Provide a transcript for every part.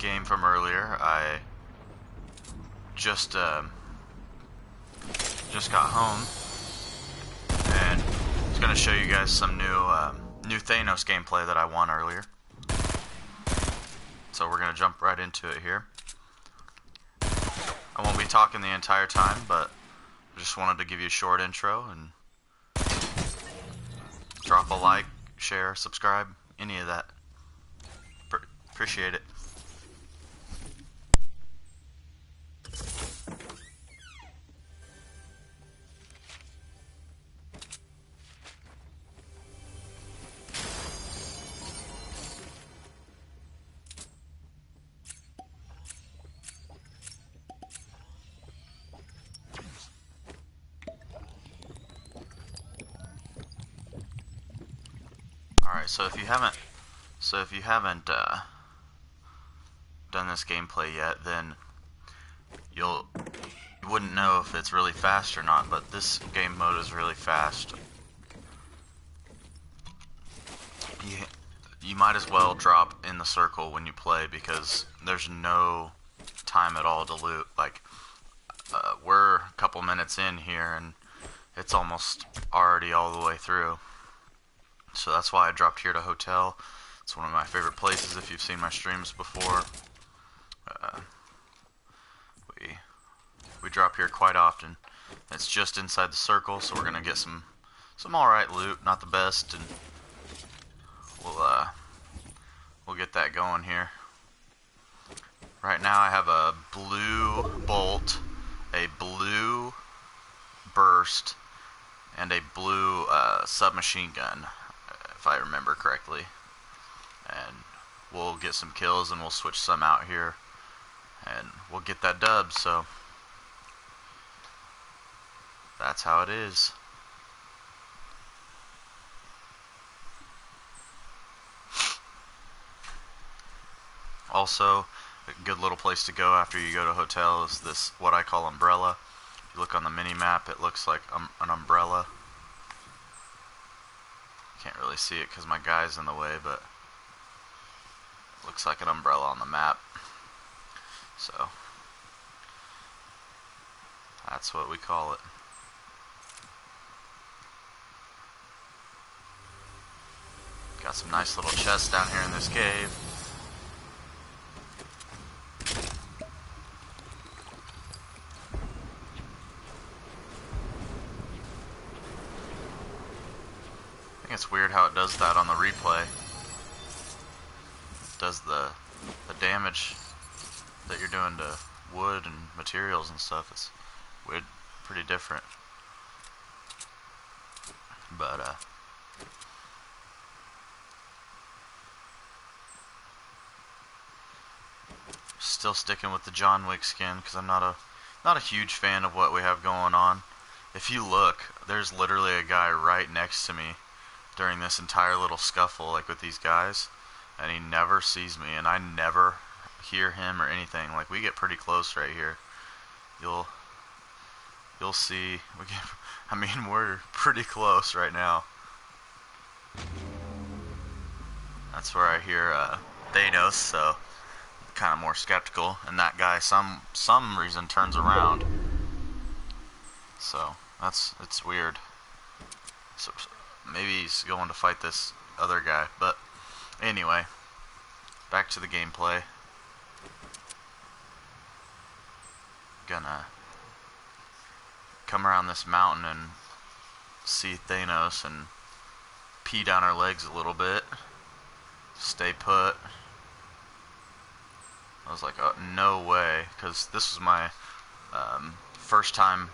game from earlier. I just got home and I was gonna show you guys some new Thanos gameplay that I won earlier. So we're gonna jump right into it here. I won't be talking the entire time, but I just wanted to give you a short intro and drop a like, share, subscribe, any of that. Appreciate it. Alright, so if you haven't done this gameplay yet, then you wouldn't know if it's really fast or not, but this game mode is really fast. You might as well drop in the circle when you play because there's no time at all to loot. Like, we're a couple minutes in here and it's almost already all the way through. So that's why I dropped here to Hotel. It's one of my favorite places if you've seen my streams before. We drop here quite often. It's just inside the circle, so we're gonna get some alright loot, not the best, and we'll get that going here. Right now I have a blue bolt, a blue burst, and a blue submachine gun, if I remember correctly. And we'll get some kills and we'll switch some out here and we'll get that dub. So that's how it is. Also, a good little place to go after you go to Hotel is this, what I call umbrella. If you look on the mini map, it looks like an umbrella. Can't really see it because my guy's in the way, but it looks like an umbrella on the map. So that's what we call it. Got some nice little chests down here in this cave. It's weird how it does that on the replay. It does the damage that you're doing to wood and materials and stuff. It's weird, pretty different. But still sticking with the John Wick skin because I'm not a huge fan of what we have going on. If you look, there's literally a guy right next to me during this entire little scuffle, like with these guys, and he never sees me, and I never hear him or anything. Like, we get pretty close right here. You'll see. I mean, we're pretty close right now. That's where I hear Thanos, so kind of more skeptical, and that guy some reason turns around. So it's weird. So maybe he's going to fight this other guy, but anyway, back to the gameplay. Gonna come around this mountain and see Thanos and pee down our legs a little bit. Stay put. I was like, oh, no way, because this was my first time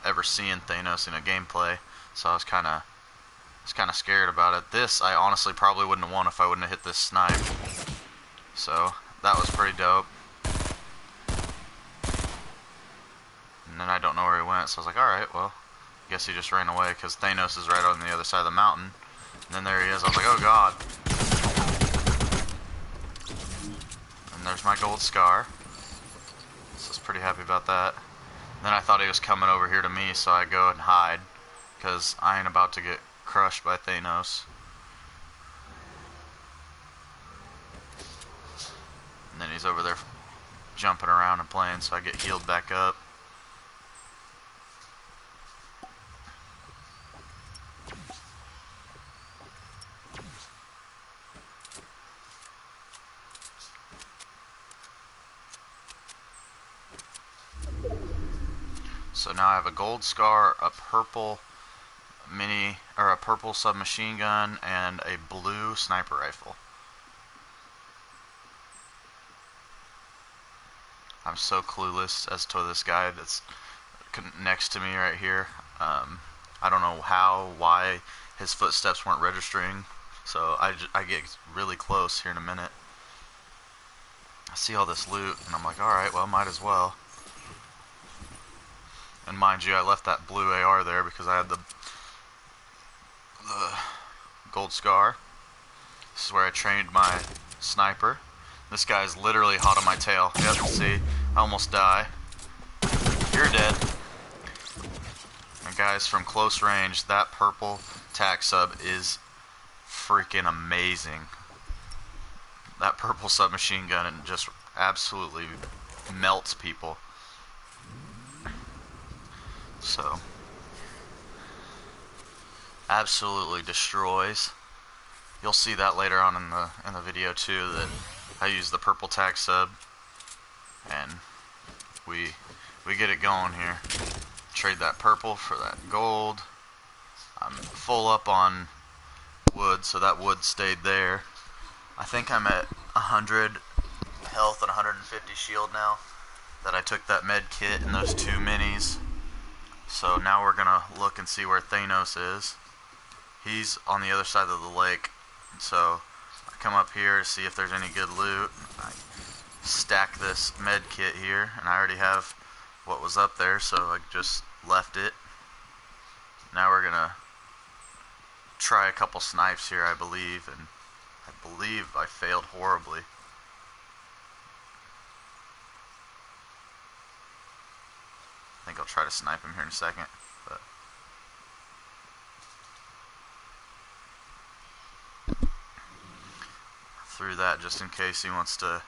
ever seeing Thanos in a gameplay, so I was kind of scared about it. This, I honestly probably wouldn't have won if I wouldn't have hit this snipe. So, that was pretty dope. And then I don't know where he went, so I was like, alright, well, I guess he just ran away, because Thanos is right on the other side of the mountain. And then there he is. I was like, oh god. And there's my gold scar. So I was pretty happy about that. And then I thought he was coming over here to me, so I go and hide, because I ain't about to get crushed by Thanos. And then he's over there jumping around and playing, so I get healed back up. So now I have a gold scar, a purple a purple submachine gun, and a blue sniper rifle. I'm so clueless as to this guy that's next to me right here. I don't know why his footsteps weren't registering, so I get really close here in a minute. I see all this loot, and I'm like, alright, well, might as well. And mind you, I left that blue AR there because I had the gold scar. This is where I trained my sniper. This guy's literally hot on my tail. Yep, see, I almost die. You're dead. And guys, from close range, that purple tac sub is freaking amazing. That purple submachine gun just absolutely melts people. So, absolutely destroys. You'll see that later on in the video too, that I use the purple tac sub, and we get it going here. Trade that purple for that gold. I'm full up on wood, so that wood stayed there. I think I'm at 100 health and 150 shield now that I took that med kit and those 2 minis. So now we're gonna look and see where Thanos is. He's on the other side of the lake. So I come up here to see if there's any good loot. I stack this med kit here, and I already have what was up there, so I just left it. Now we're gonna try a couple snipes here, I believe, and I believe I failed horribly. I think I'll try to snipe him here in a second, but through that just in case he wants to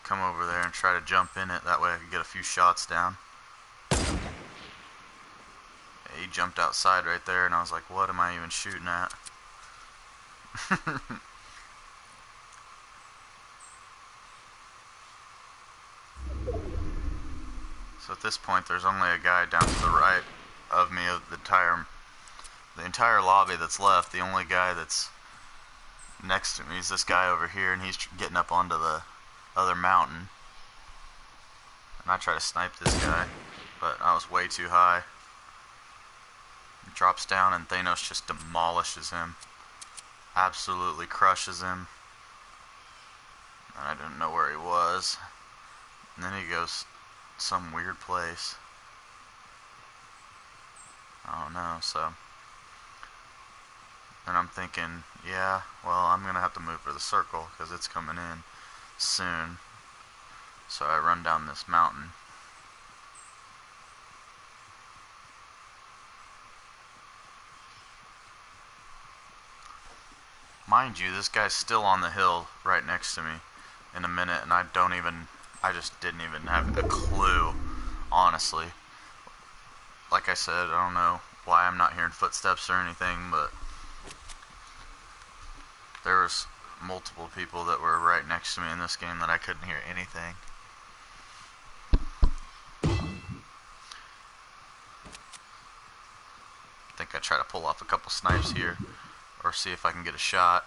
come over there and try to jump in it. That way I can get a few shots down. He jumped outside right there, and I was like, what am I even shooting at? So at this point, there's only a guy down to the right of me of the entire lobby that's left. The only guy that's next to me is this guy over here, and he's getting up onto the other mountain. And I try to snipe this guy, but I was way too high. He drops down, and Thanos just demolishes him. Absolutely crushes him. And I didn't know where he was. And then he goes some weird place. I don't know, so. And I'm thinking, yeah, well, I'm going to have to move for the circle because it's coming in soon. So I run down this mountain. Mind you, this guy's still on the hill right next to me in a minute, and I just didn't even have a clue, honestly. Like I said, I don't know why I'm not hearing footsteps or anything, but there was multiple people that were right next to me in this game that I couldn't hear anything. I think I try to pull off a couple snipes here, or see if I can get a shot.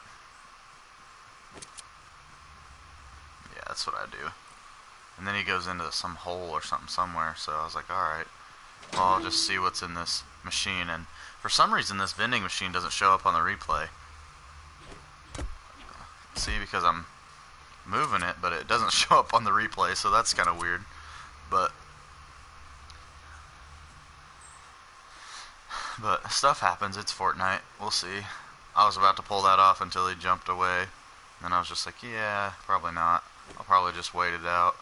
Yeah, that's what I do. And then he goes into some hole or something somewhere, so I was like, alright, well, I'll just see what's in this machine. And for some reason, this vending machine doesn't show up on the replay. See, because I'm moving it, but it doesn't show up on the replay, so that's kind of weird. But stuff happens. It's Fortnite. We'll see. I was about to pull that off until he jumped away. And I was just like, yeah, probably not. I'll probably just wait it out.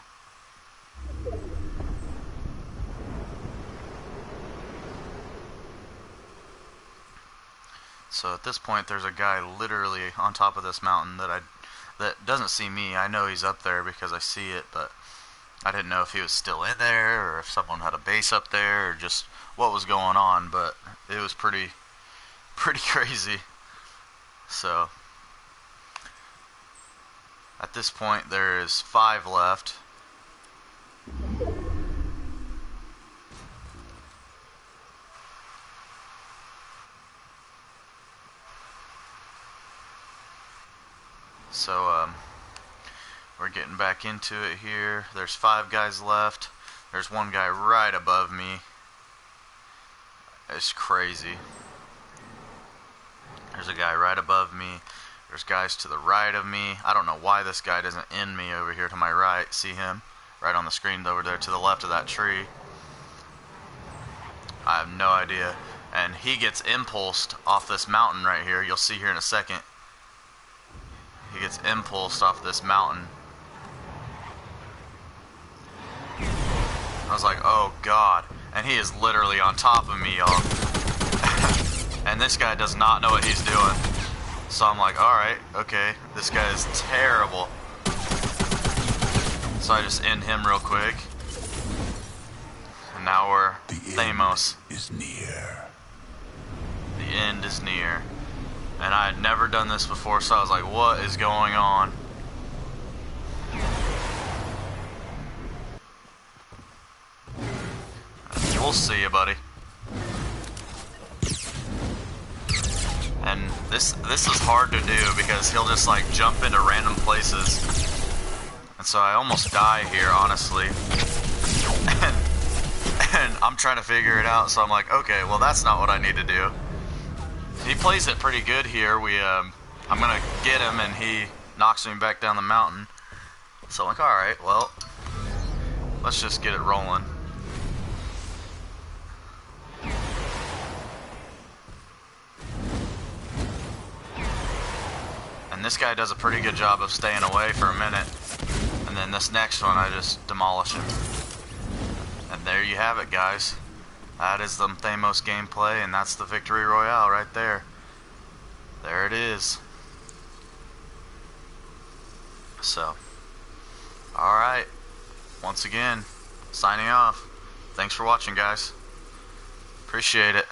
So at this point, there's a guy literally on top of this mountain that that doesn't see me. I know he's up there because I see it, but I didn't know if he was still in there or if someone had a base up there or just what was going on, but it was pretty crazy. So at this point there is 5 left. So we're getting back into it here. There's 5 guys left. There's one guy right above me. It's crazy. There's a guy right above me. There's guys to the right of me. I don't know why this guy doesn't end me over here to my right. See him? Right on the screen over there to the left of that tree. I have no idea. And he gets impulsed off this mountain right here. You'll see here in a second. He gets impulsed off this mountain. I was like, oh god. And he is literally on top of me, y'all. And this guy does not know what he's doing. So I'm like, alright, okay. This guy is terrible. So I just end him real quick. And now we're Thanos. The end is near. The end is near. And I had never done this before, so I was like, what is going on? We'll see you, buddy. And this is hard to do because he'll just like jump into random places. And so I almost die here, honestly. And I'm trying to figure it out, so I'm like, okay, well that's not what I need to do. He plays it pretty good here. I'm gonna get him and he knocks me back down the mountain. So I'm like, alright, well, let's just get it rolling. And this guy does a pretty good job of staying away for a minute. And then this next one, I just demolish him. And there you have it, guys. That is the Thanos gameplay, and that's the Victory Royale right there. There it is. So, alright. Once again, signing off. Thanks for watching, guys. Appreciate it.